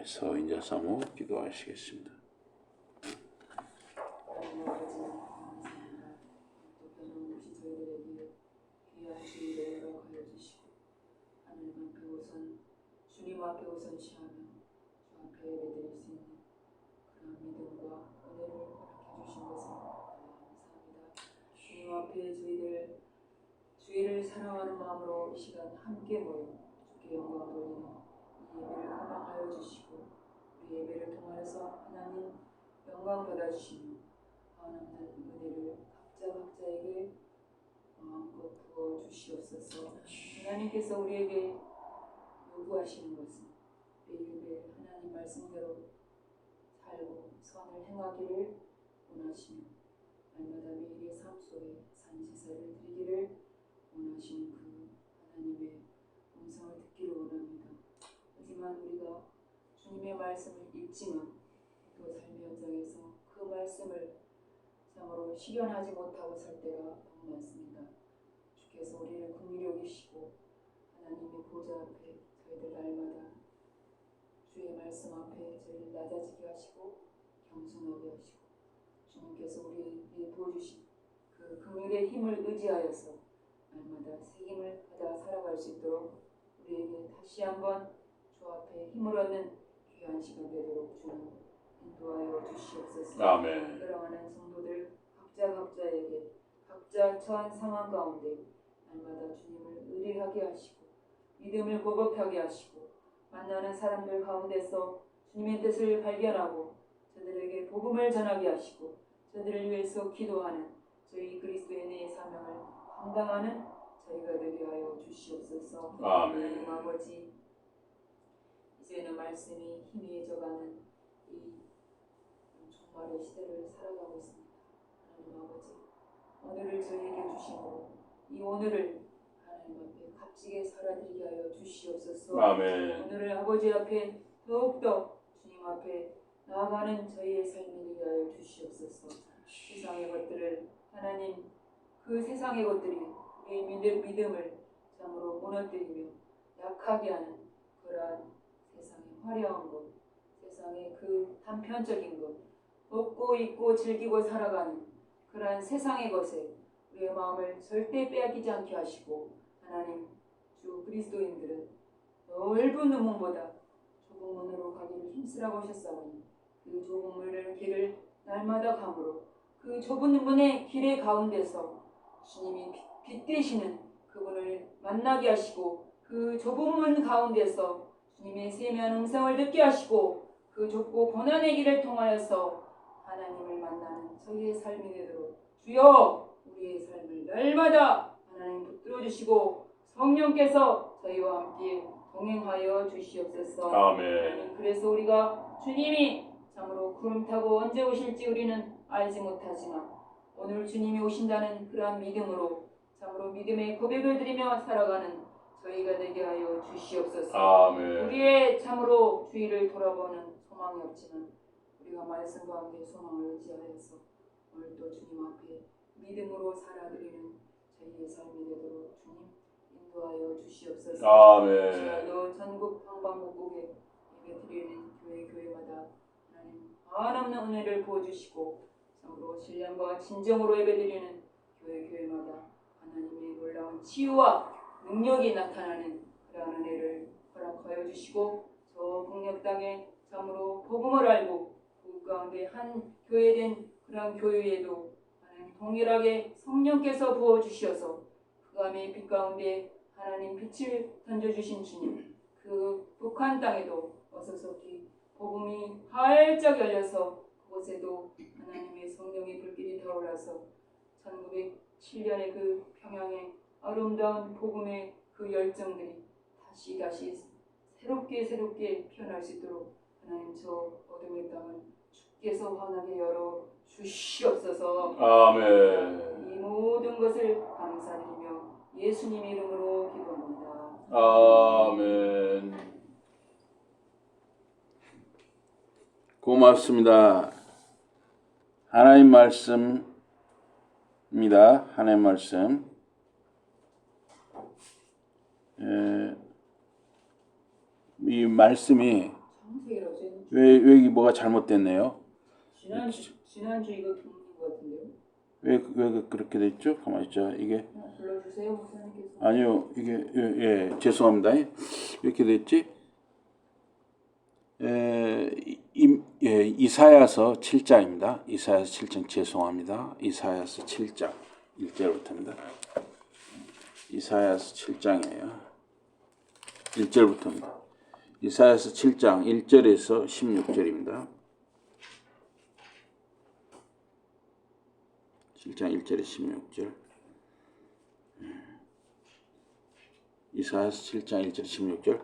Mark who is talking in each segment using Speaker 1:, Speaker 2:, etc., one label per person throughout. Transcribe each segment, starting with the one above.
Speaker 1: 서 인자 사모 기도하시겠습니다.
Speaker 2: 하나님 아버지 감사합니다. 또 변함없이 저희들에게 귀한 주일을 허락하여 주시고 하나님 앞에 우선 주님 앞에 우선 시하며 주 앞에 예배드릴 수 있는 그런 믿음과 은혜를 허락해 주신 것을 감사합니다. 주님 앞에 주의를 사랑하는 마음으로 이 시간 함께 모여 주께 영광 돌리는 이 예배를 허락하여 주시고 우리 예배를 통하여서 하나님 영광 받아주시며 하나님 은혜를 각자에게 마음껏 부어 주시옵소서. 하나님께서 우리에게 요구하시는 것은 매일매일 하나님 말씀대로 살고 선을 행하기를 원하시며 날마다 매일의 삶 속에 산제사를 드리기를 원하시는 그 하나님의 음성을 듣기를 원합니다. 하지만 우리가 주님의 말씀을 읽지만 또 삶의 현장에서 그 말씀을 참으로 실현하지 못하고 살 때가 너무 많습니다. 주께서 우리를 긍휼히 여기시고 하나님의 보좌 앞에 저희들 날마다 주의 말씀 앞에 저희를 낮아지게 하시고 겸손하게 하시고 주님께서 우리에게 부어주신 그 긍휼의 힘을 의지하여서 날마다 새 힘을 받아 살아갈 수 있도록 우리에게 다시 한번 주 앞에 힘을 얻는 귀한 시간 되도록 주님 인도하여 주시옵소서.
Speaker 1: 아멘.
Speaker 2: 사랑하는 성도들 각자에게 각자 처한 상황 가운데 날마다 주님을 의뢰하게 하시고 믿음을 고백하게 하시고 만나는 사람들 가운데서 주님의 뜻을 발견하고 저들에게 복음을 전하게 하시고 저들을 위해서 기도하는 저희 그리스도인의 사명을 감당하는 저희가 되게 하여 주시옵소서.
Speaker 1: 아멘.
Speaker 2: 하나님 아버지 이제는 말씀이 희미해져가는 이 종말의 시대를 살아가고 있습니다. 하나님 아버지 오늘을 저희에게 주시고 이 오늘을 하나님 앞에 값지게 살아드리게 하여 주시옵소서.
Speaker 1: 아멘.
Speaker 2: 오늘을 아버지 앞에 더욱더 주님 앞에 나아가는 저희의 삶이 되게 하여 주시옵소서. 세상의 것들을 하나님 그 세상의 것들이 우리의 믿음을 참으로 무너뜨리며 약하게 하는 그러한 세상의 화려한 것, 세상의 그 단편적인 것, 먹고 입고 즐기고 살아가는 그러한 세상의 것에 우리의 마음을 절대 빼앗기지 않게 하시고 하나님 주 그리스도인들은 넓은 문보다 좁은 문으로 가기를 힘쓰라고 하셨사오니 그 좁은 문의 길을 날마다 감으로 그 좁은 문의 길의 가운데서 주님이 빛 되시는 그분을 만나게 하시고 그 좁은 문 가운데서 주님의 세미한 음성을 듣게 하시고 그 좁고 고난의 길을 통하여서 하나님을 만나는 저희의 삶이 되도록 주여 우리의 삶을 날마다 하나님 붙들어 주시고 성령께서 저희와 함께 동행하여 주시옵소서.
Speaker 1: 아멘.
Speaker 2: 그래서 우리가 주님이 참으로 구름 타고 언제 오실지 우리는 알지 못하지만 오늘 주님이 오신다는 그러한 믿음으로 참으로 믿음의 고백을 드리며 살아가는 저희가 되게 하여 주시옵소서.
Speaker 1: 아멘.
Speaker 2: 우리의 참으로 주의를 돌아보는 소망이 없지만 우리가 말씀 가운데 소망을 의지하여서 오늘도 주님 앞에 믿음으로 살아드리는 저희의 삶이 되도록 주님 인도하여 주시옵소서.
Speaker 1: 아멘.
Speaker 2: 지난도 전국 방방곡곡에 예배드리는 교회마다 하나님 한없는 은혜를 부어주시고 참으로 신령과 진정으로 예배드리는 교회마다 하나님의 놀라운 치유와 능력이 나타나는 그러한 은혜를 허락하여 주시고 저 북녘 땅에 참으로 복음을 알고 그 가운데 한 교회된 그러한 교회에도 하나님 동일하게 성령께서 부어주셔서 그 밤의 빛 가운데 하나님 빛을 던져주신 주님 그 북한 땅에도 어서서히 복음이 활짝 열려서 그곳에도 하나님의 성령의 불길이 타올라서 1907년의 그 평양의 아름다운 복음의 그 열정들이 다시 새롭게 피어날 수 있도록 하나님 저 어둠의 땅을 주께서 환하게 열어 주시옵소서.
Speaker 1: 아멘.
Speaker 2: 이 모든 것을 감사드리며 예수님 이름으로 기도합니다.
Speaker 1: 아멘. 고맙습니다. 하나님 말씀입니다. 하나님 말씀. 이 말씀이
Speaker 2: 창세기로
Speaker 1: 왜 이게 뭐가 잘못됐네요?
Speaker 2: 지난주 이거 부르는 것 같은데요?
Speaker 1: 왜 그렇게 됐죠? 가만히 있죠. 이게
Speaker 2: 불러주세요, 목사님께서.
Speaker 1: 아니요, 이게 죄송합니다. 이렇게 됐지? 이사야서 7장입니다. 이사야서 7장 죄송합니다. 이사야서 7장 1절부터입니다. 이사야서 7장이에요. 1절부터입니다. 이사야서 7장 1절에서 16절입니다. 7장 1절에서 16절. 이사야서 7장 1절 16절.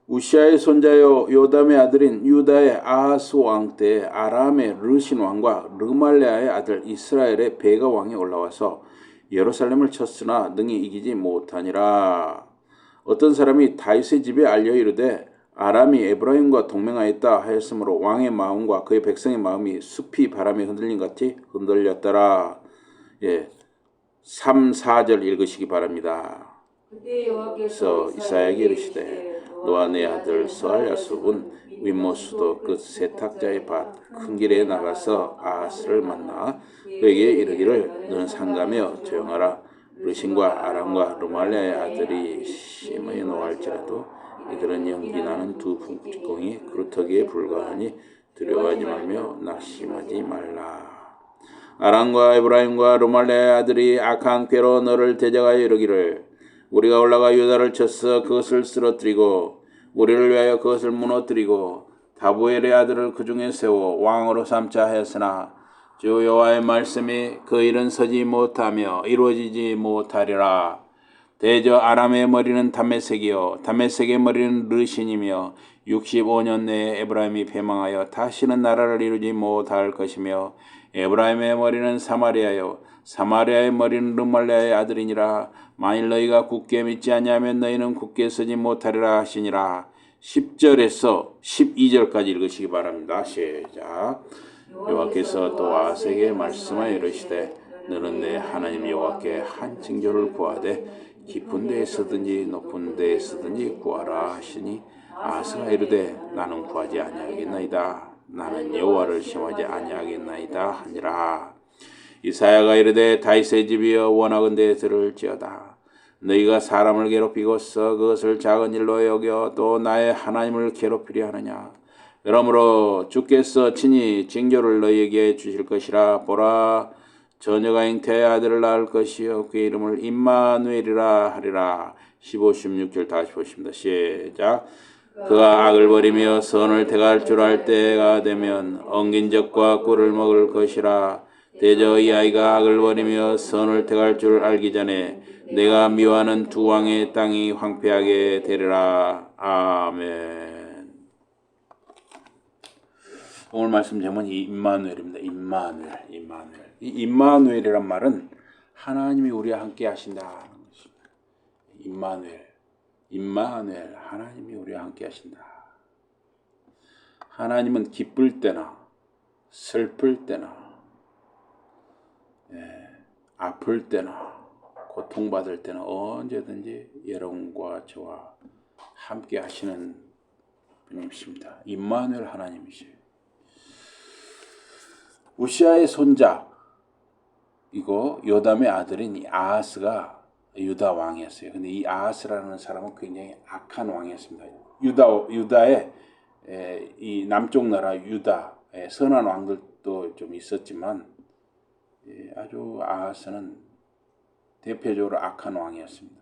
Speaker 1: 우시아의 손자요 요담의 아들인 유다의 아하스 왕 때 아람의 르신 왕과 르말레아의 아들 이스라엘의 베가 왕이 올라와서 예루살렘을 쳤으나 능히 이기지 못하니라. 어떤 사람이 다윗의 집에 알려 이르되 아람이 에브라임과 동맹하였다 하였으므로 왕의 마음과 그의 백성의 마음이 숲이 바람에 흔들린 같이 흔들렸더라. 3, 4절 읽으시기 바랍니다. 그래서 이사야에게 이르시되 너와 내 아들 스알야숲은 윗모수도 끝 세탁자의 밭 큰 길에 나가서 아하스를 만나 그에게 이르기를 너는 상가며 조용하라. 르신과 아람과 르말레아의 아들이 심히 노할지라도 이들은 연기나는 두 풍공이 그루터기에 불과하니 두려워하지 말며 낙심하지 말라. 아람과 에브라임과 르말레아의 아들이 악한 꾀로 너를 대적하여 이르기를 우리가 올라가 유다를 쳐서 그것을 쓰러뜨리고 우리를 위하여 그것을 무너뜨리고 다부엘의 아들을 그 중에 세워 왕으로 삼자 하였으나 주 여호와의 말씀이 그 일은 서지 못하며 이루어지지 못하리라. 대저 아람의 머리는 다메섹이요 다메섹의 머리는 르신이며 65년 내에 에브라임이 패망하여 다시는 나라를 이루지 못할 것이며 에브라임의 머리는 사마리아요 사마리아의 머리는 르말레아의 아들이니라. 만일 너희가 굳게 믿지 아니하면 너희는 굳게 서지 못하리라 하시니라. 10절에서 12절까지 읽으시기 바랍니다. 시작. 여호와께서 또 아하스에게 말씀하여 이르시되 너는 내 하나님 여호와께 한 징조를 구하되 깊은 데에 서든지 높은 데에 서든지 구하라 하시니 아하스가 이르되 나는 구하지 아니하겠나이다. 나는 여호와를 시험하지 아니하겠나이다 하니라. 이사야가 이르되 다윗의 집이여 원하건대 들을지어다. 너희가 사람을 괴롭히고서 그것을 작은 일로 여겨 또 나의 하나님을 괴롭히려 하느냐. 그러므로 주께서 친히 징조를 너희에게 주실 것이라. 보라 처녀가 잉태의 아들을 낳을 것이요 그의 이름을 임마누엘이라 하리라. 15, 16절 다시 보십니다. 시작. 그가 악을 버리며 선을 택할 줄 알 때가 되면 엉긴 적과 꿀을 먹을 것이라. 대저 이 아이가 악을 버리며 선을 택할 줄 알기 전에 내가 미워하는 두 왕의 땅이 황폐하게 되리라. 아멘. 오늘 말씀 제목은 임마누엘입니다. 임마누엘. 이 임마누엘이란 말은 하나님이 우리와 함께 하신다는 것입니다. 임마누엘, 하나님이 우리와 함께 하신다. 하나님은 기쁠 때나 슬플 때나 아플 때나 고통받을 때나 언제든지 여러분과 저와 함께 하시는 분이십니다. 임마누엘 하나님이시에요. 우시아의 손자 이거 요담의 아들인 아하스가 유다 왕이었어요. 근데 이 아하스라는 사람은 굉장히 악한 왕이었습니다. 유다의 이 남쪽 나라 유다의 선한 왕들도 좀 있었지만 아주 아하스는 대표적으로 악한 왕이었습니다.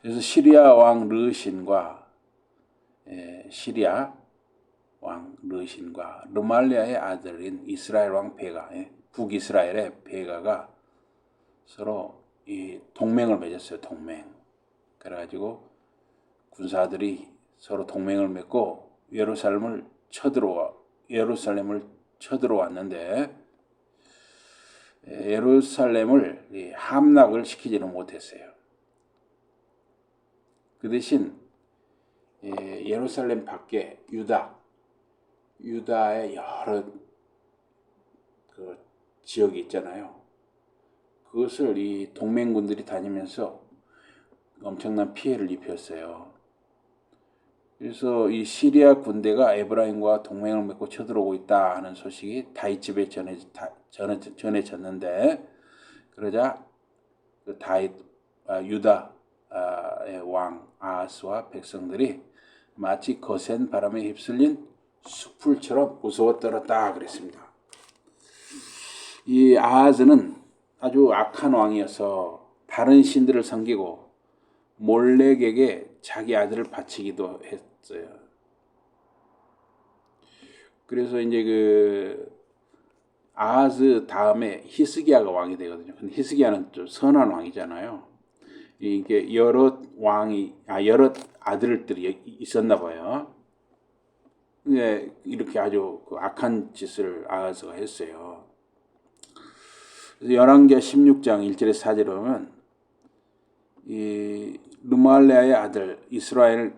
Speaker 1: 그래서 시리아 왕 르신과 르말리아의 아들인 이스라엘 왕 베가, 북이스라엘의 베가가 서로 이 동맹을 맺었어요. 동맹. 그래가지고 군사들이 서로 동맹을 맺고 예루살렘을 쳐들어왔는데 예루살렘을 함락을 시키지는 못했어요. 그 대신 예루살렘 밖에 유다의 여러 그 지역이 있잖아요. 그것을 이 동맹군들이 다니면서 엄청난 피해를 입혔어요. 그래서 이 시리아 군대가 에브라임과 동맹을 맺고 쳐들어오고 있다 하는 소식이 다윗집에 전해졌는데, 그러자 그 유다의 왕 아하스와 백성들이 마치 거센 바람에 휩쓸린 숲풀처럼 무서워 떨었다 그랬습니다. 이 아하스는 아주 악한 왕이어서 다른 신들을 섬기고 몰렉에게 자기 아들을 바치기도 했어요. 그래서 이제 그 아하스 다음에 히스기야가 왕이 되거든요. 근데 히스기야는 좀 선한 왕이잖아요. 이게 여러 아들들이 있었나 봐요. 근데 이렇게 아주 그 악한 짓을 아하스가 했어요. 그래서 열왕기하 16장 1절에서 4절에 보면 이 르말레아의 아들 이스라엘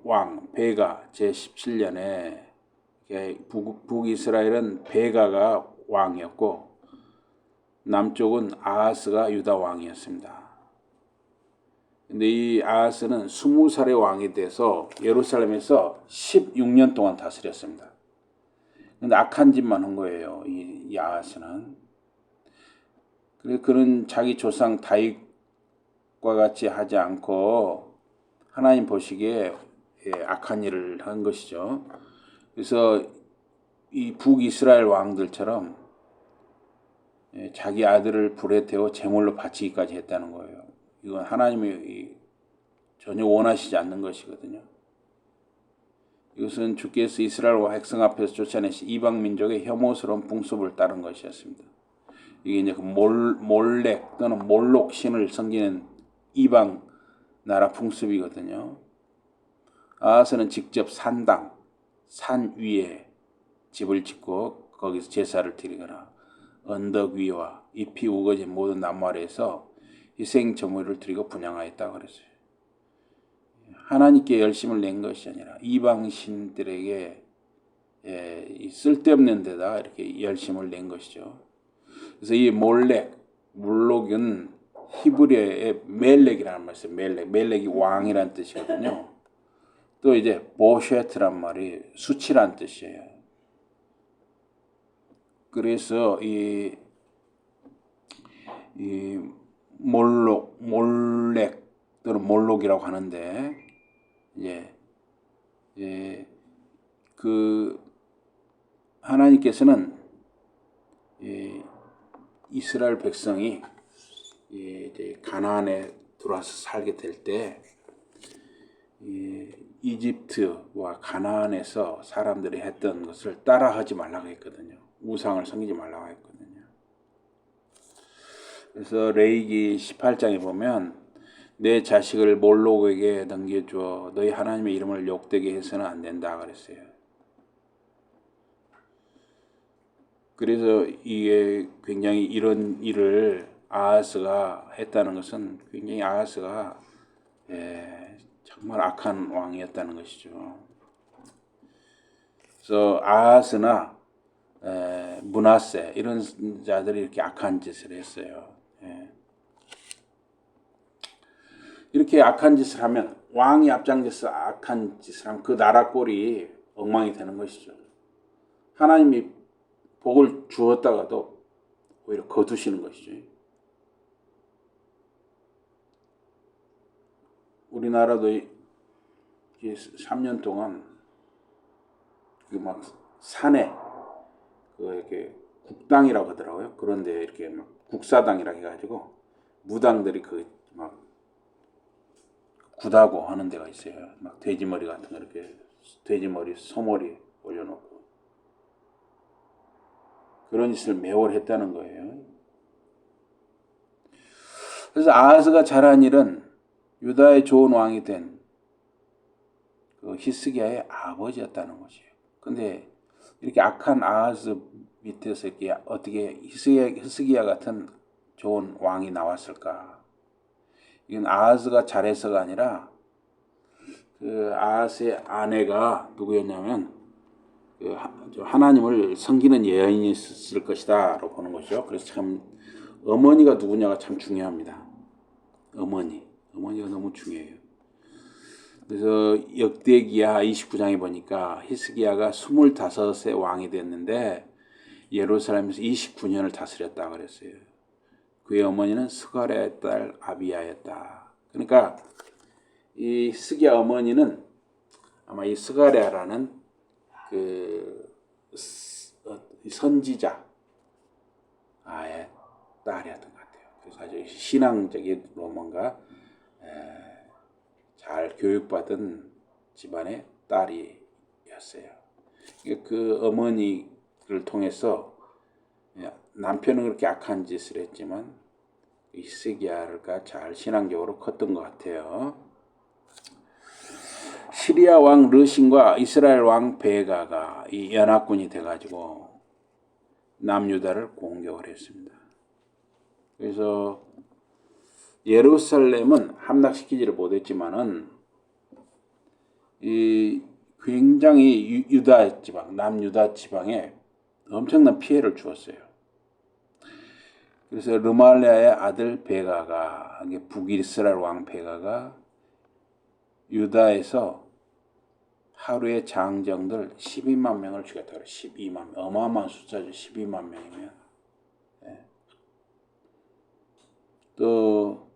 Speaker 1: 왕 베가 제17년에 북이스라엘은 베가가 왕이었고 남쪽은 아하스가 유다 왕이었습니다. 근데 이 아하스는 20살의 왕이 돼서 예루살렘에서 16년 동안 다스렸습니다. 근데 악한 짓만 한 거예요. 이 아하스는. 그래서 그는 자기 조상 다윗과 같이 하지 않고 하나님 보시기에 악한 일을 한 것이죠. 그래서 이 북이스라엘 왕들처럼 자기 아들을 불에 태워 제물로 바치기까지 했다는 거예요. 이건 하나님이 전혀 원하시지 않는 것이거든요. 이것은 주께서 이스라엘 백성 앞에서 쫓아내신 이방 민족의 혐오스러운 풍습을 따른 것이었습니다. 이게 이제 그 몰렉 또는 몰록 신을 섬기는 이방 나라 풍습이거든요. 아하스는 직접 산 위에 집을 짓고 거기서 제사를 드리거나 언덕 위와 잎이 우거진 모든 나무 아래에서 희생 제물을 드리고 분향하였다고 그랬어요. 하나님께 열심을 낸 것이 아니라 이방 신들에게 쓸데없는 데다 이렇게 열심을 낸 것이죠. 그래서 이 몰록은 히브리어의 멜렉이라는 말이 있어요. 멜렉이 왕이라는 뜻이거든요. 또 이제 보쉐트란 말이 수치란 뜻이에요. 그래서 이 몰렉 또는 몰록이라고 하는데 그 하나님께서는 이스라엘 백성이 이제 가나안에 들어와서 살게 될 때 이집트와 가나안에서 사람들이 했던 것을 따라하지 말라고 했거든요. 우상을 섬기지 말라고 했거든요. 그래서 레위기 18장에 보면 내 자식을 몰록에게 넘겨주어 너희 하나님의 이름을 욕되게 해서는 안 된다 그랬어요. 그래서 이게 굉장히 이런 일을 아하스가 했다는 것은 굉장히 아하스가 정말 악한 왕이었다는 것이죠. 그래서 아하스나 므낫세 이런 자들이 이렇게 악한 짓을 했어요. 이렇게 악한 짓을 하면 왕이 앞장서서 악한 짓을 하면 그 나라 꼴이 엉망이 되는 것이죠. 하나님이 복을 주었다가도 오히려 거두시는 것이죠. 우리나라도 3년 동안 막 산에 이렇게 국당이라고 하더라고요. 그런데 이렇게 막 국사당이라고 해가지고 무당들이 막 구다고 하는 데가 있어요. 막 돼지머리 같은 거 이렇게 돼지머리 소머리 올려놓고 그런 짓을 매월 했다는 거예요. 그래서 아하스가 잘한 일은 유다의 좋은 왕이 된 그 히스기야의 아버지였다는 것이에요. 근데 이렇게 악한 아하스 밑에서 이렇게 어떻게 히스기야 같은 좋은 왕이 나왔을까? 이건 아하스가 잘해서가 아니라 그 아하스의 아내가 누구였냐면 그 하나님을 섬기는 여인이었을 것이다라고 보는 거죠. 그래서 참 어머니가 누구냐가 참 중요합니다. 어머니가 너무 중요해요. 그래서 역대기야 29장에 보니까 히스기야가 25세 왕이 됐는데 예루살렘에서 29년을 다스렸다 그랬어요. 그의 어머니는 스가랴의 딸 아비야였다. 그러니까 이 히스기야 어머니는 아마 이 스가랴라는 그 선지자 아의 딸이었던 것 같아요. 그래서 아주 신앙적으로 뭔가 잘 교육받은 집안의 딸이었어요. 그 어머니를 통해서 남편은 그렇게 악한 짓을 했지만 히스기야가 잘 신앙적으로 컸던 것 같아요. 시리아 왕 르신과 이스라엘 왕 베가가 이 연합군이 돼가지고 남유다를 공격을 했습니다. 그래서 예루살렘은 함락시키지를 못했지만은 이 굉장히 유다 지방, 남유다 지방에 엄청난 피해를 주었어요. 그래서 르말리아의 아들 베가가, 북이스라엘 왕 베가가 유다에서 하루에 장정들 12만 명을 죽였다 그래요. 12만 명. 어마어마한 숫자죠. 12만 명이면. 네. 또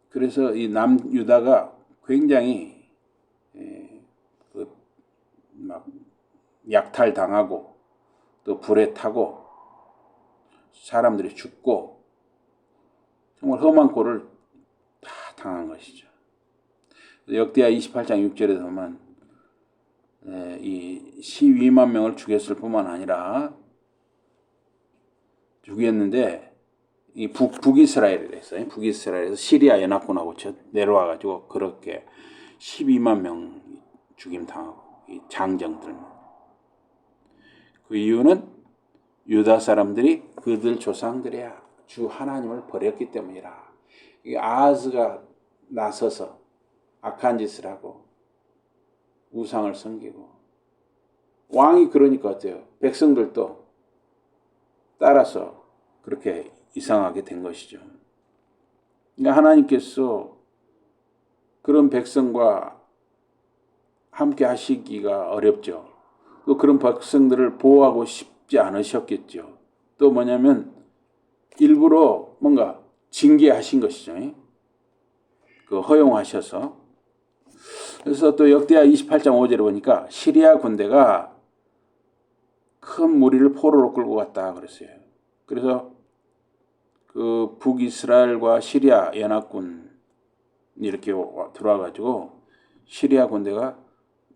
Speaker 1: 그래서 이 남유다가 굉장히 막 약탈당하고 또 불에 타고 사람들이 죽고 정말 험한 꼴을 다 당한 것이죠. 역대하 28장 6절에 보면 이 12만 명을 죽였을 뿐만 아니라 죽였는데 이 북이스라엘에서 북이스라엘에서 시리아 연합군하고 내려와가지고 그렇게 12만 명 죽임 당하고 이 장정들만. 그 이유는 유다 사람들이 그들 조상들의 주 하나님을 버렸기 때문이라. 아하즈가 나서서 악한 짓을 하고 우상을 섬기고 왕이 그러니까 어때요? 백성들도 따라서 그렇게 이상하게 된 것이죠. 그러니까 하나님께서 그런 백성과 함께 하시기가 어렵죠. 또 그런 백성들을 보호하고 싶지 않으셨겠죠. 또 뭐냐면 일부러 뭔가 징계하신 것이죠. 그 허용하셔서. 그래서 또 역대하 28장 5절에 보니까 시리아 군대가 큰 무리를 포로로 끌고 갔다 그랬어요. 그래서 그 북이스라엘과 시리아 연합군 이렇게 들어와가지고 시리아 군대가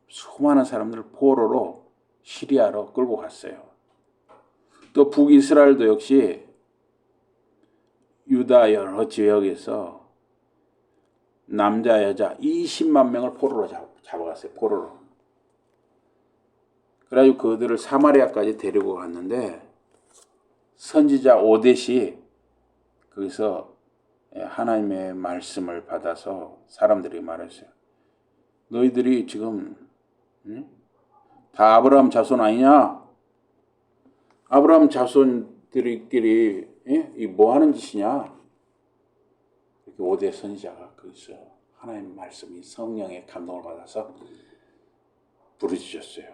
Speaker 1: 수많은 사람들을 포로로 시리아로 끌고 갔어요. 또 북이스라엘도 역시 유다 여러 지역에서 남자 여자 20만 명을 포로로 잡아갔어요. 포로로. 그래가지고 그들을 사마리아까지 데리고 갔는데 선지자 오뎃이 거기서 하나님의 말씀을 받아서 사람들이 말했어요. 너희들이 지금 다 아브라함 자손 아니냐? 아브라함 자손들끼리 이 뭐 하는 짓이냐? 이렇게 오뎃 선지자가 거기서 하나님 말씀이 성령의 감동을 받아서 부르짖었어요.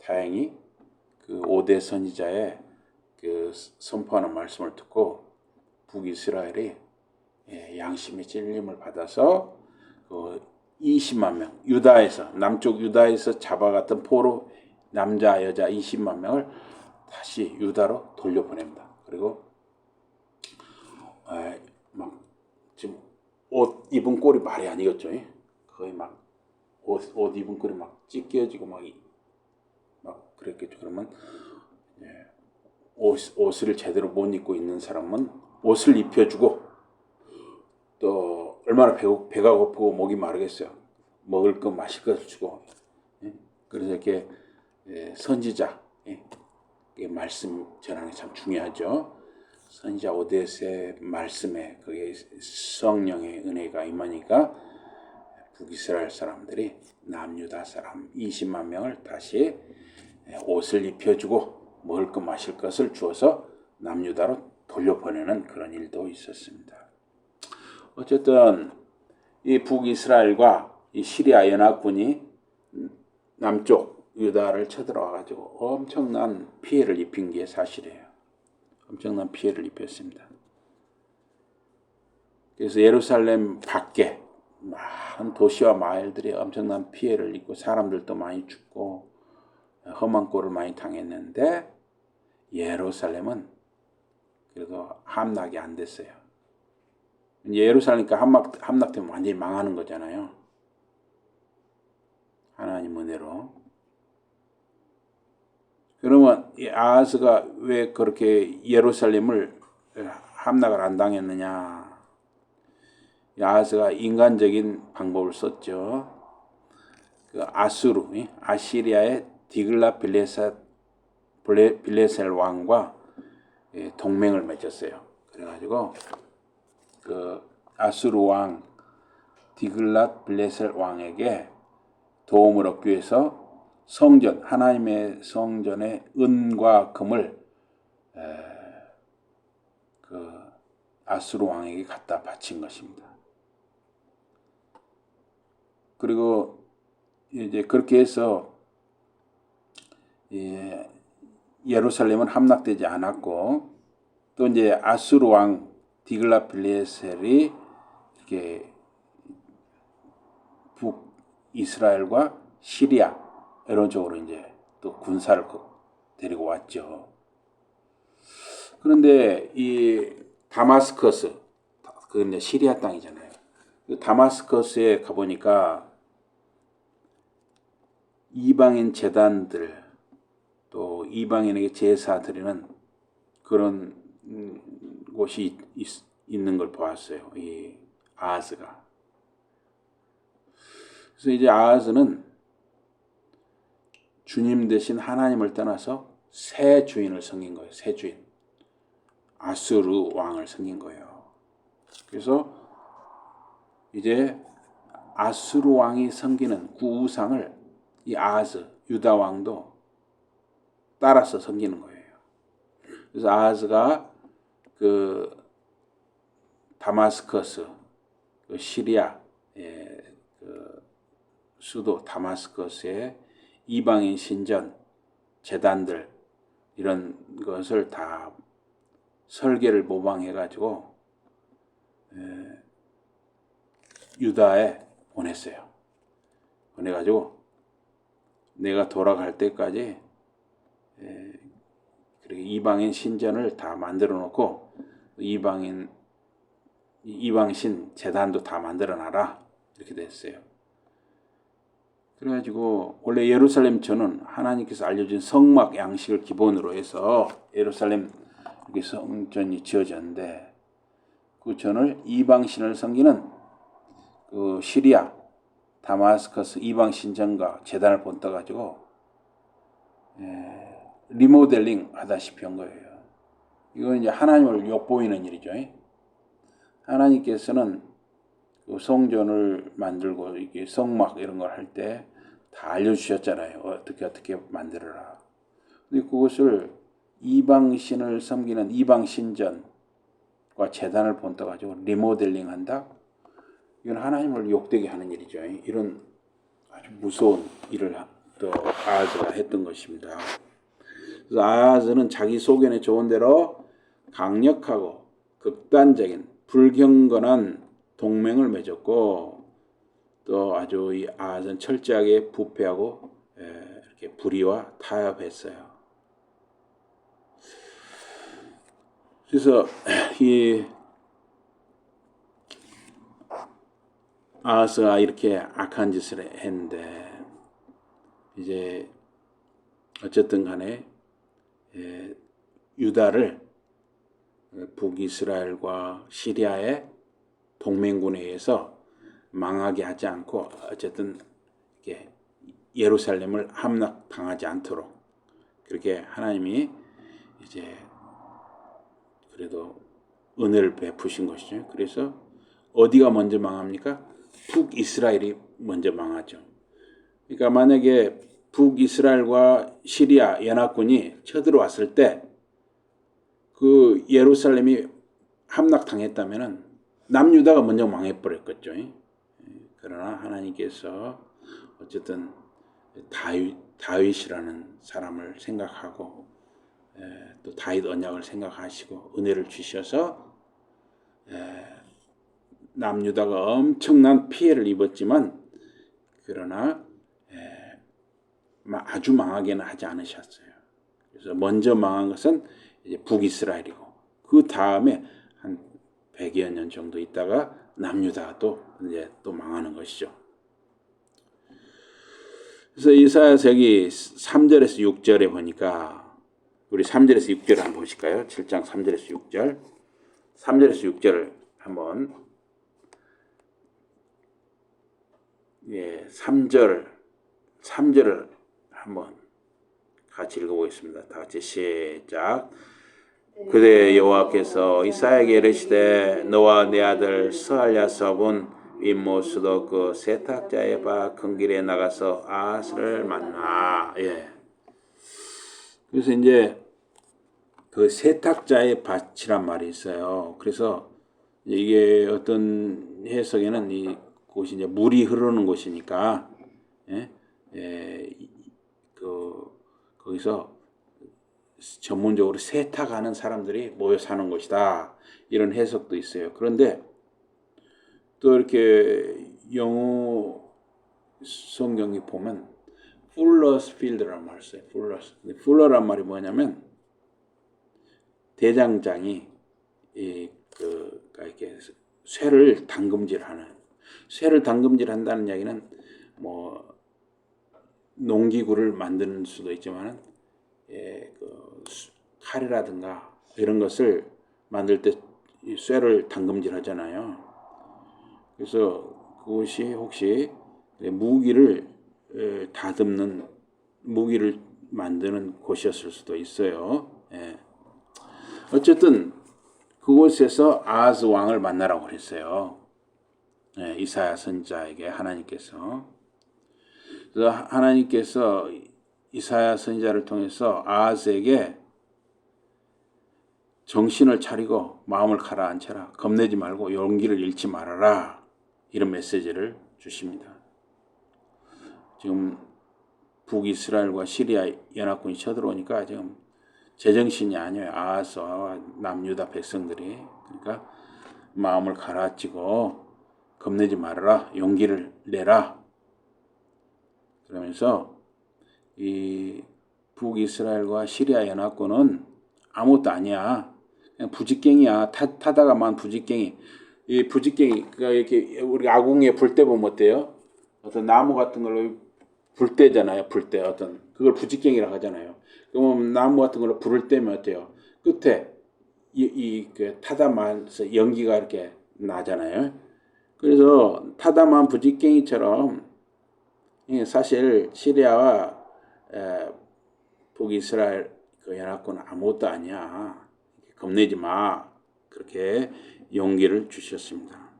Speaker 1: 다행히 그 오뎃 선지자의 그 선포하는 말씀을 듣고 북이스라엘이 양심의 찔림을 받아서 그 20만 명 유다에서 남쪽 유다에서 잡아갔던 포로 남자 여자 20만 명을 다시 유다로 돌려보냅니다. 그리고 막 지금 옷 입은 꼴이 말이 아니겠죠. 거의 막 옷 입은 꼴이 막 찢겨지고 막 그랬겠죠. 그러면 옷을 제대로 못 입고 있는 사람은 옷을 입혀주고 또 얼마나 배가 고프고 목이 마르겠어요. 먹을 것 마실 것을 주고. 그래서 이렇게 선지자 말씀 전하는 게 참 중요하죠. 선지자 오뎃의 말씀에 그게 성령의 은혜가 임하니까 북이스라엘 사람들이 남유다 사람 20만 명을 다시 옷을 입혀주고 먹을 것 마실 것을 주어서 남유다로 돌려보내는 그런 일도 있었습니다. 어쨌든 이 북이스라엘과 이 시리아 연합군이 남쪽 유다를 쳐들어와가지고 엄청난 피해를 입힌 게 사실이에요. 엄청난 피해를 입혔습니다. 그래서 예루살렘 밖에 많은 도시와 마을들이 엄청난 피해를 입고 사람들도 많이 죽고 험한 꼴을 많이 당했는데 예루살렘은 그래도 함락이 안 됐어요. 예루살렘이니까 함락되면 완전히 망하는 거잖아요. 하나님 은혜로. 그러면 이 아하스가 왜 그렇게 예루살렘을 함락을 안 당했느냐? 아하스가 인간적인 방법을 썼죠. 그 아시리아의 디글라 빌레셀 왕과 동맹을 맺었어요. 그래가지고 그 아수르 왕 디글라 빌레셀 왕에게 도움을 얻기 위해서 성전, 하나님의 성전의 은과 금을 그 아수르 왕에게 갖다 바친 것입니다. 그리고 이제 그렇게 해서 예루살렘은 함락되지 않았고 또 이제 아수르 왕 디글라 빌레셀이 이렇게 북이스라엘과 시리아 이런 쪽으로 이제 또 군사를 데리고 왔죠. 그런데 이 다마스커스, 그건 이제 시리아 땅이잖아요. 그 다마스커스에 가보니까 이방인 제단들 또 이방인에게 제사 드리는 그런 곳이 있는 걸 보았어요. 이 아하스가. 그래서 이제 아하스는 주님 대신 하나님을 떠나서 새 주인을 섬긴 거예요. 새 주인. 아수르 왕을 섬긴 거예요. 그래서 이제 아수르 왕이 섬기는 그 우상을 이 아하스, 유다 왕도 따라서 섬기는 거예요. 그래서 아하스가 그 다마스커스, 그 시리아의 그 수도 다마스커스의 이방인 신전, 제단들 이런 것을 다 설계를 모방해가지고 유다에 보냈어요. 보내가지고 내가 돌아갈 때까지 그리고 이방인 신전을 다 만들어 놓고 이방신 제단도 다 만들어 놔라 이렇게 됐어요. 그래가지고 원래 예루살렘 전은 하나님께서 알려준 성막 양식을 기본으로 해서 예루살렘 이렇게 성전이 지어졌는데 그 전을 이방신을 섬기는 그 시리아 다마스커스 이방 신전과 제단을 본떠 가지고 리모델링 하다시피 한 거예요. 이건 이제 하나님을 욕보이는 일이죠. 하나님께서는 그 성전을 만들고 이게 성막 이런 걸 할 때 다 알려주셨잖아요. 어떻게 만들어라. 근데 그것을 이방신을 섬기는 이방 신전과 제단을 본떠 가지고 리모델링 한다. 이건 하나님을 욕되게 하는 일이죠. 이런 아주 무서운 일을 또 아하스가 했던 것입니다. 그래서 아하스는 자기 소견에 좋은 대로 강력하고 극단적인 불경건한 동맹을 맺었고 또 아주 이 아하스는 철저하게 부패하고 이렇게 불의와 타협했어요. 그래서 이 아하스가 이렇게 악한 짓을 했는데 이제 어쨌든 간에 유다를 북이스라엘과 시리아의 동맹군에 의해서 망하게 하지 않고 어쨌든 이렇게 예루살렘을 함락당하지 않도록 그렇게 하나님이 이제 그래도 은혜를 베푸신 것이죠. 그래서 어디가 먼저 망합니까? 북이스라엘이 먼저 망하죠. 그러니까 만약에 북이스라엘과 시리아 연합군이 쳐들어왔을 때 그 예루살렘이 함락당했다면은 남유다가 먼저 망해버렸겠죠. 그러나 하나님께서 어쨌든 다윗이라는 사람을 생각하고 또 다윗 언약을 생각하시고 은혜를 주셔서 남유다가 엄청난 피해를 입었지만 그러나 아주 망하게는 하지 않으셨어요. 그래서 먼저 망한 것은 이제 북이스라엘이고 그 다음에 한 100여 년 정도 있다가 남유다가 이제 또 망하는 것이죠. 그래서 이사야서 여기 3절에서 6절에 보니까 우리 3절에서 6절 한번 보실까요? 7장 3절에서 6절. 3절에서 6절을 한번 3절을 한번 같이 읽어보겠습니다. 다 같이 시작. 그때 여호와께서 이사야에게 이르시되 너와 내 아들 스알랴섭은 윗모스도 그 세탁자의 밭 큰 길에 나가서 아하스를 만나. 그래서 이제 그 세탁자의 밭이란 말이 있어요. 그래서 이게 어떤 해석에는 이 곳이 이제 물이 흐르는 곳이니까 거기서 전문적으로 세탁하는 사람들이 모여 사는 곳이다. 이런 해석도 있어요. 그런데 또 이렇게 영어 성경이 보면 풀러스 필드라는 말을 써요. 풀러란 말이 뭐냐면 대장장이 이렇게 쇠를 담금질하는. 쇠를 담금질한다는 이야기는 뭐 농기구를 만드는 수도 있지만은 그 칼이라든가 이런 것을 만들 때 쇠를 담금질하잖아요. 그래서 그것이 혹시 무기를 다듬는 무기를 만드는 곳이었을 수도 있어요. 어쨌든 그곳에서 아하스 왕을 만나라고 그랬어요. 이사야 선지자에게 하나님께서. 그래서 하나님께서 이사야 선지자를 통해서 아하스에게 정신을 차리고 마음을 가라앉혀라. 겁내지 말고 용기를 잃지 말아라. 이런 메시지를 주십니다. 지금 북이스라엘과 시리아 연합군이 쳐들어오니까 지금 제정신이 아니에요. 아하스와 남유다 백성들이. 그러니까 마음을 가라앉히고 겁내지 말아라. 용기를 내라. 그러면서 이 북이스라엘과 시리아 연합군은 아무것도 아니야. 그냥 부직갱이야. 타다가만 부직갱이. 이 부직갱이, 그러니까 이렇게 우리 아궁이에 불 때 보면 어때요? 어떤 나무 같은 걸로 불 때잖아요. 불 때 어떤 그걸 부직갱이라고 하잖아요. 그러면 나무 같은 걸로 불을 때면 어때요? 끝에 그 타다만서 연기가 이렇게 나잖아요. 그래서 타다만 부직갱이처럼 사실 시리아와 북이스라엘 그 연합군은 아무것도 아니야. 겁내지 마. 그렇게 용기를 주셨습니다.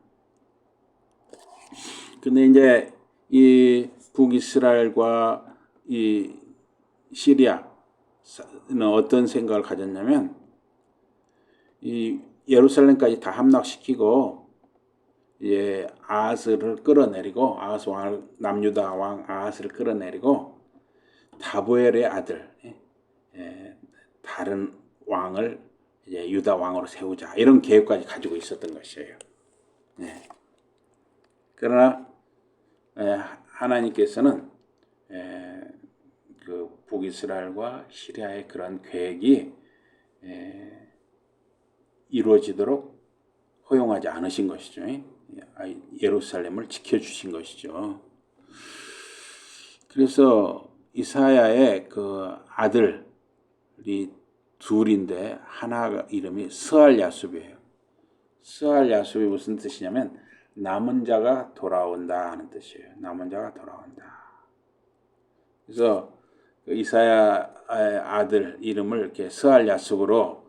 Speaker 1: 근데 이제 이 북이스라엘과 이 시리아는 어떤 생각을 가졌냐면 이 예루살렘까지 다 함락시키고 아하스를 끌어내리고 아하스 왕을 남유다 왕 아하스를 끌어내리고 다보엘의 아들 다른 왕을 이제 유다 왕으로 세우자 이런 계획까지 가지고 있었던 것이에요. 그러나 하나님께서는 그 북이스라엘과 시리아의 그런 계획이 이루어지도록 허용하지 않으신 것이죠. 예루살렘을 지켜주신 것이죠. 그래서 이사야의 그 아들이 둘인데 하나가 이름이 스알야숲이에요. 스알야숲이 무슨 뜻이냐면 남은 자가 돌아온다 하는 뜻이에요. 남은 자가 돌아온다. 그래서 이사야의 아들 이름을 이렇게 스알야숲으로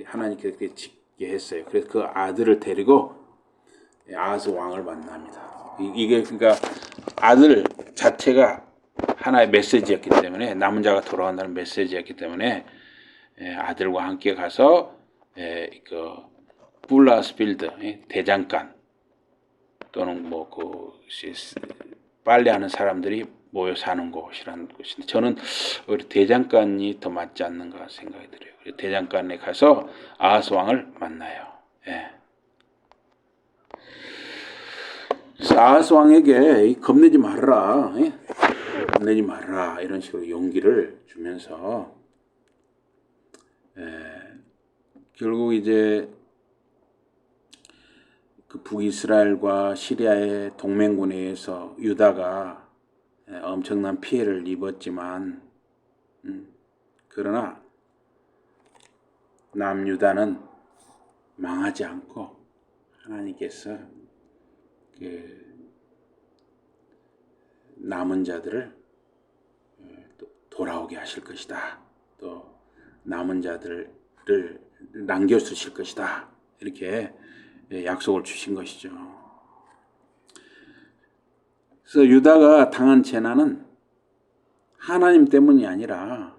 Speaker 1: 하나님께서 이렇게 짓게 했어요. 그래서 그 아들을 데리고 아하스 왕을 만납니다. 이게 그러니까 아들 자체가 하나의 메시지였기 때문에 남은 자가 돌아온다는 메시지였기 때문에 아들과 함께 가서 그 불라스필드 대장간 또는 뭐 그 빨래하는 사람들이 모여 사는 곳이라는 곳인데 저는 우리 대장간이 더 맞지 않는가 생각이 들어요. 대장간에 가서 아하스 왕을 만나요. 예. 아하스 왕에게 겁내지 말라, 예? 겁내지 말라 이런 식으로 용기를 주면서 결국 이제 그 북이스라엘과 시리아의 동맹군에 의해서 유다가 엄청난 피해를 입었지만 그러나 남유다는 망하지 않고 하나님께서 그 남은 자들을 돌아오게 하실 것이다. 또 남은 자들을 남겨주실 것이다. 이렇게 약속을 주신 것이죠. 그래서 유다가 당한 재난은 하나님 때문이 아니라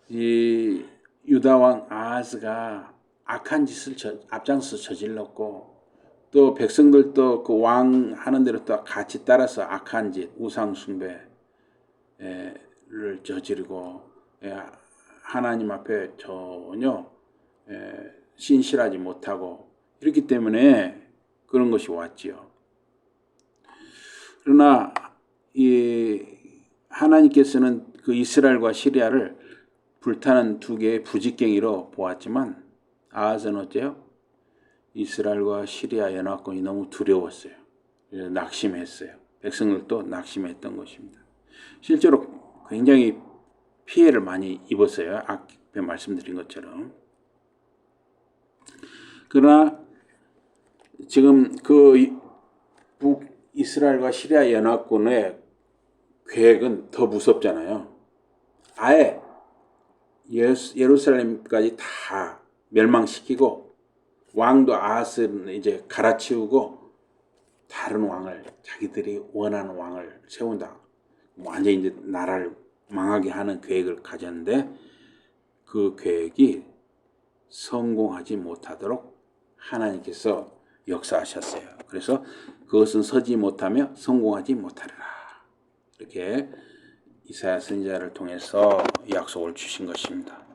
Speaker 1: 이 유다 왕 아하스가 악한 짓을 앞장서 저질렀고 또 백성들도 그 왕 하는 대로 또 같이 따라서 악한 짓, 우상 숭배를 저지르고 하나님 앞에 전혀 신실하지 못하고 이렇기 때문에 그런 것이 왔지요. 그러나 이 하나님께서는 그 이스라엘과 시리아를 불타는 두 개의 부직갱이로 보았지만 아하스는 어째요? 이스라엘과 시리아 연합군이 너무 두려웠어요. 그래서 낙심했어요. 백성들도 낙심했던 것입니다. 실제로 굉장히 피해를 많이 입었어요. 앞에 말씀드린 것처럼. 그러나 지금 그 북이스라엘과 시리아 연합군의 계획은 더 무섭잖아요. 아예 예루살렘까지 다 멸망시키고 왕도 아하스는 이제 갈아치우고 다른 왕을 자기들이 원하는 왕을 세운다. 완전히 이제 나라를 망하게 하는 계획을 가졌는데 그 계획이 성공하지 못하도록 하나님께서 역사하셨어요. 그래서 그것은 서지 못하며 성공하지 못하리라. 이렇게 이사야 선지자를 통해서 약속을 주신 것입니다.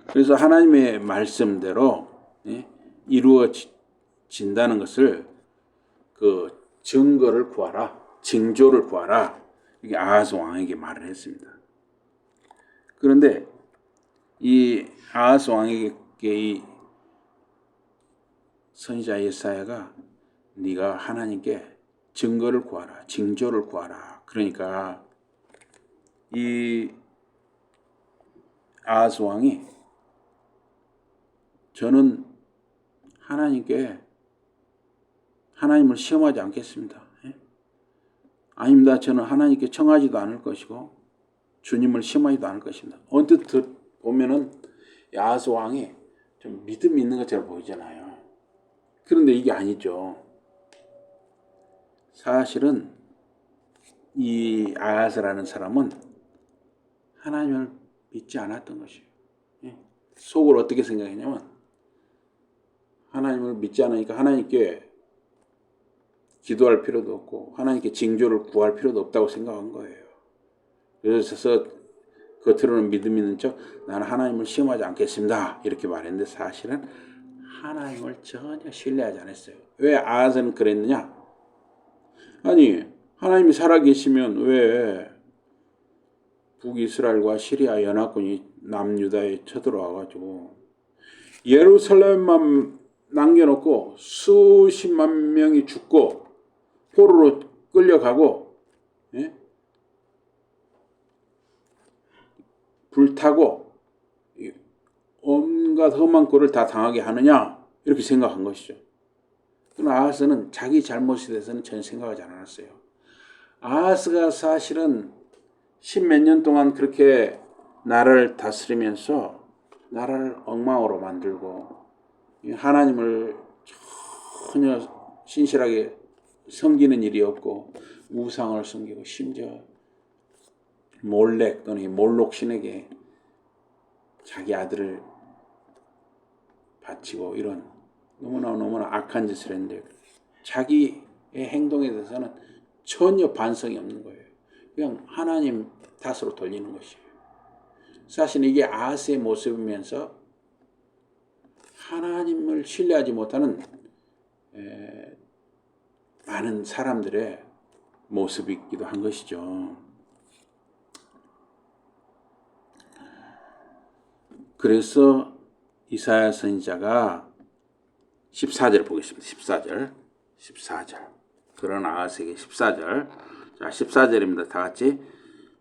Speaker 1: 그래서 하나님의 말씀대로 이루어진다는 것을 그 증거를 구하라, 징조를 구하라. 이게 아하스 왕에게 말을 했습니다. 그런데 이 아하스 왕에게 이 선지자 예사야가 네가 하나님께 증거를 구하라, 징조를 구하라. 그러니까 이 아하스 왕이 저는 하나님을 시험하지 않겠습니다. 아닙니다. 저는 하나님께 청하지도 않을 것이고 주님을 시험하지도 않을 것입니다. 언뜻 보면은 아하스 왕이 좀 믿음이 있는 것처럼 보이잖아요. 그런데 이게 아니죠. 사실은 이 아하스라는 사람은 하나님을 믿지 않았던 것이에요. 속으로 어떻게 생각했냐면 하나님을 믿지 않으니까 하나님께 기도할 필요도 없고 하나님께 징조를 구할 필요도 없다고 생각한 거예요. 그래서 겉으로는 믿음 있는 척 나는 하나님을 시험하지 않겠습니다. 이렇게 말했는데 사실은 하나님을 전혀 신뢰하지 않았어요. 왜 아하스는 그랬느냐? 아니 하나님이 살아계시면 왜 북이스라엘과 시리아 연합군이 남유다에 쳐들어와가지고 예루살렘만 남겨놓고 수십만 명이 죽고 포로로 끌려가고 불타고 온갖 험한 꼴을 다 당하게 하느냐 이렇게 생각한 것이죠. 그러나 아하스는 자기 잘못에 대해서는 전혀 생각하지 않았어요. 아하스가 사실은 십몇 년 동안 그렇게 나라를 다스리면서 나라를 엉망으로 만들고 하나님을 전혀 신실하게 섬기는 일이 없고 우상을 섬기고 심지어 몰렉 또는 몰록 신에게 자기 아들을 바치고 이런 너무나 악한 짓을 했는데 자기의 행동에 대해서는 전혀 반성이 없는 거예요. 그냥 하나님 탓으로 돌리는 것이에요. 사실 이게 아하스의 모습이면서 하나님을 신뢰하지 못하는 많은 사람들의 모습이기도 한 것이죠. 그래서 이사야 선지자가 14절 보겠습니다. 14절. 그런 아하스에게 14절. 자, 14절입니다. 다 같이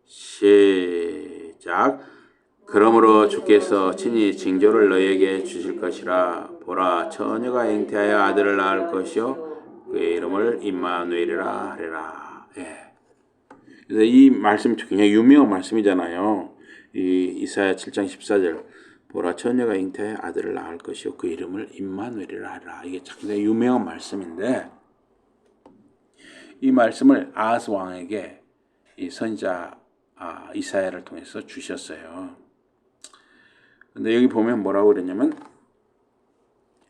Speaker 1: 시작. 그러므로 주께서 친히 징조를 너희에게 주실 것이라. 보라, 처녀가 잉태하여 아들을 낳을 것이요 그의 이름을 임마누엘이라 하리라. 예. 그래서 이 말씀 굉장히 유명한 말씀이잖아요. 이 이사야 7장 14절. 보라, 처녀가 잉태하여 아들을 낳을 것이요 그 이름을 임마누엘이라 하리라. 이게 굉장히 유명한 말씀인데 이 말씀을 아하스 왕에게 이 선지자 이사야를 통해서 주셨어요. 근데 여기 보면 뭐라고 그랬냐면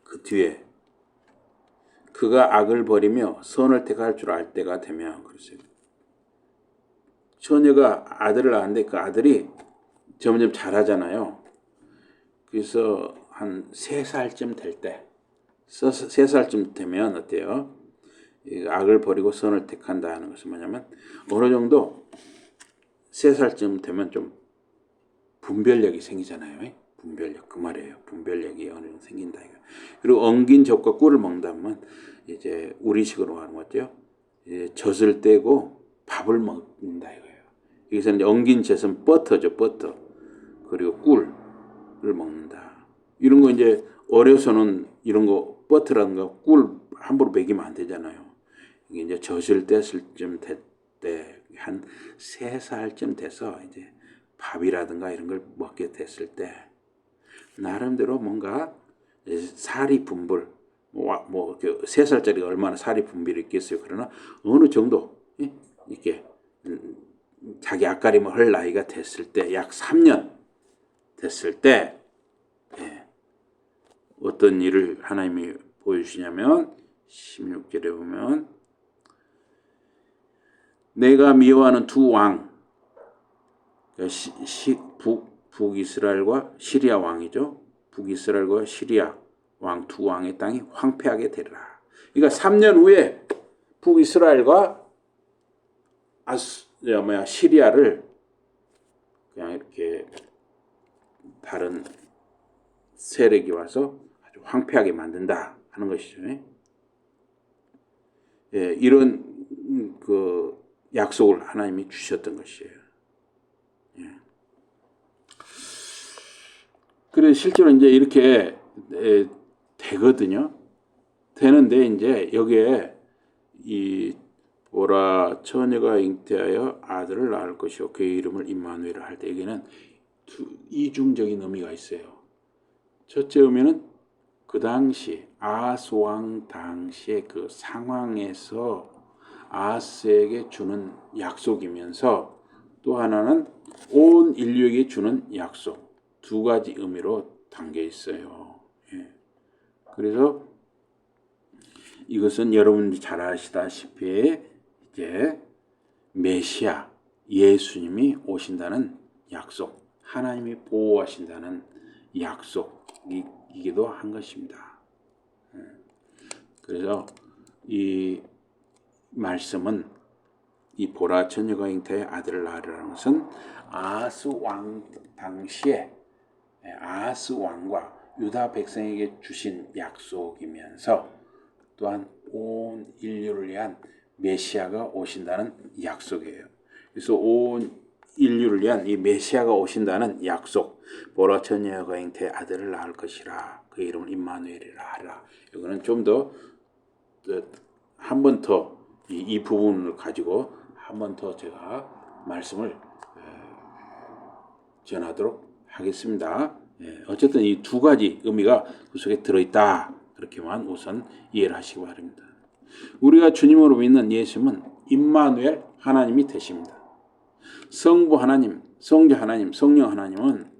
Speaker 1: 그 뒤에 그가 악을 버리며 선을 택할 줄 알 때가 되면 그랬어요. 처녀가 아들을 낳았는데 그 아들이 점점 자라잖아요. 그래서 한 3살쯤 될 때, 3살쯤 되면 어때요? 악을 버리고 선을 택한다 하는 것은 뭐냐면 어느 정도 3살쯤 되면 좀 분별력이 생기잖아요. 분별력 그 말이에요. 분별력이 어느 정도 생긴다 이거. 그리고 엉긴 젖과 꿀을 먹다면 이제 우리식으로 하는 거죠. 이제 젖을 떼고 밥을 먹는다 이거예요. 여기서 이제 엉긴 젖은 버터죠, 버터. 그리고 꿀을 먹는다. 이런 거 이제 어려서는 이런 거 버터라는 거 꿀 함부로 먹이면 안 되잖아요. 이게 이제 젖을 뗐을 쯤 때 한 3살쯤 돼서 이제 밥이라든가 이런 걸 먹게 됐을 때 나름대로 뭔가 사리 분별 뭐 3살짜리가 얼마나 사리 분별이 있겠어요. 그러나 어느 정도 이렇게 자기 앞가림을 할 나이가 됐을 때 약 3년 됐을 때 어떤 일을 하나님이 보여주시냐면 16절에 보면 내가 미워하는 두 왕 북이스라엘과 시리아 왕이죠. 북이스라엘과 시리아 왕 두 왕의 땅이 황폐하게 되리라. 그러니까 3년 후에 북이스라엘과 시리아를 그냥 이렇게 다른 세력이 와서 아주 황폐하게 만든다 하는 것이죠. 예, 이런 그 약속을 하나님이 주셨던 것이에요. 예. 그래서 실제로 이제 이렇게 되거든요. 되는데 이제 여기에 이 보라 처녀가 잉태하여 아들을 낳을 것이요 그의 이름을 임마누엘이라 할 때 여기는 이중적인 의미가 있어요. 첫째 의미는 그 당시 아하스 왕 당시의 그 상황에서 아하스에게 주는 약속이면서 또 하나는 온 인류에게 주는 약속. 두 가지 의미로 담겨 있어요. 예. 그래서 이것은 여러분들이 잘 아시다시피 이제 메시아 예수님이 오신다는 약속, 하나님이 보호하신다는 약속이기도 한 것입니다. 그래서 이 말씀은 이 보라 처녀가 잉태의 아들을 낳으라는 것은 아하스 왕 당시에 아하스 왕과 유다 백성에게 주신 약속이면서 또한 온 인류를 위한 메시아가 오신다는 약속이에요. 그래서 온 인류를 위한 이 메시아가 오신다는 약속, 보라 처녀가 잉태의 아들을 낳을 것이라 그 이름을 임마누엘이라 하라. 이거는 좀 더 한 번 더 이 부분을 가지고 한 번 더 제가 말씀을 전하도록 하겠습니다. 어쨌든 이 두 가지 의미가 그 속에 들어있다. 그렇게만 우선 이해를 하시기 바랍니다. 우리가 주님으로 믿는 예수님은 임마누엘 하나님이 되십니다. 성부 하나님, 성자 하나님, 성령 하나님은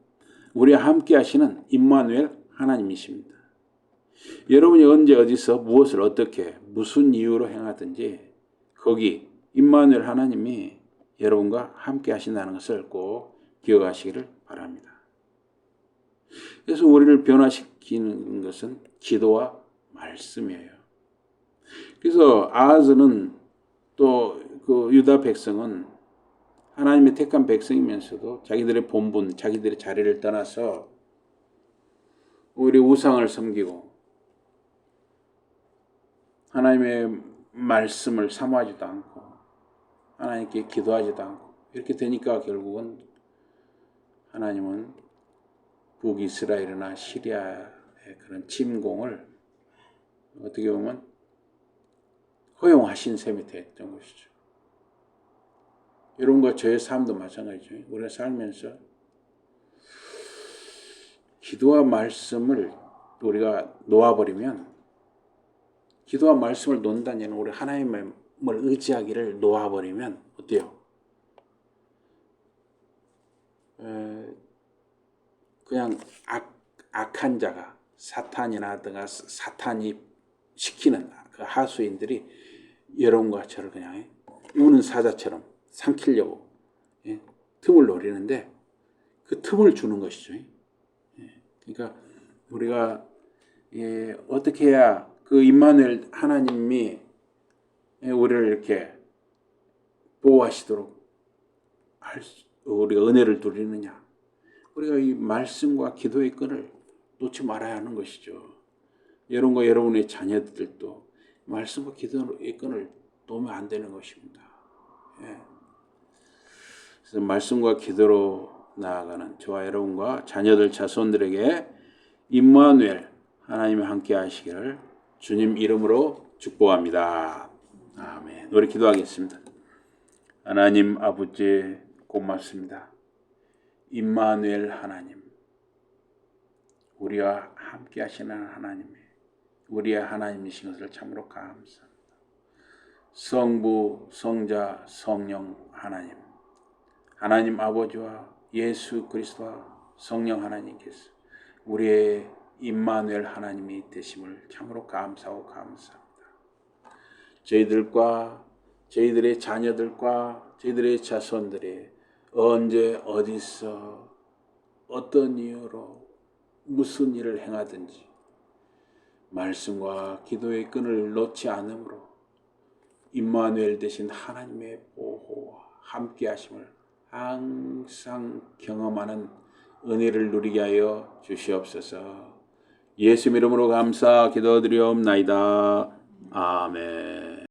Speaker 1: 우리와 함께 하시는 임마누엘 하나님이십니다. 여러분이 언제 어디서 무엇을 어떻게 무슨 이유로 행하든지 거기 임마누엘 하나님이 여러분과 함께 하신다는 것을 꼭 기억하시기를 바랍니다. 그래서 우리를 변화시키는 것은 기도와 말씀이에요. 그래서 아하즈는 또 그 유다 백성은 하나님의 택한 백성이면서도 자기들의 본분, 자기들의 자리를 떠나서 오히려 우상을 섬기고 하나님의 말씀을 사모하지도 않고 하나님께 기도하지도 않고 이렇게 되니까 결국은 하나님은 북이스라엘이나 시리아의 그런 침공을 어떻게 보면 허용하신 셈이 됐던 것이죠. 여러분과 저의 삶도 마찬가지죠. 우리가 살면서 기도와 말씀을 우리가 놓아버리면 기도와 말씀을 놓는다는 얘기는 우리 하나님을 의지하기를 놓아버리면 어때요? 그냥 악한 자가 사탄이라든가 사탄이 시키는 그 하수인들이 여러분과 저를 그냥 우는 사자처럼 삼키려고 틈을 노리는데 그 틈을 주는 것이죠. 그러니까 우리가 어떻게 해야 그 임마누엘 하나님이 우리를 이렇게 보호하시도록 우리가 은혜를 누리느냐? 우리가 이 말씀과 기도의 끈을 놓지 말아야 하는 것이죠. 여러분과 여러분의 자녀들도 말씀과 기도의 끈을 놓으면 안 되는 것입니다. 그래서 말씀과 기도로 나아가는 저와 여러분과 자녀들 자손들에게 임마누엘 하나님이 함께 하시기를 주님 이름으로 축복합니다. 아멘. 우리 기도하겠습니다. 하나님 아버지 고맙습니다. 임마누엘 하나님, 우리와 함께 하시는 하나님, 우리의 하나님이신 것을 참으로 감사합니다. 성부, 성자, 성령 하나님, 하나님 아버지와 예수 그리스도와 성령 하나님께서 우리의 임마누엘 하나님이 되심을 참으로 감사하고 감사합니다. 저희들과 저희들의 자녀들과 저희들의 자손들이 언제 어디서 어떤 이유로 무슨 일을 행하든지 말씀과 기도의 끈을 놓지 않으므로 임마누엘 되신 하나님의 보호와 함께 하심을 항상 경험하는 은혜를 누리게 하여 주시옵소서. 예수 이름으로 감사 기도드리옵나이다. 아멘.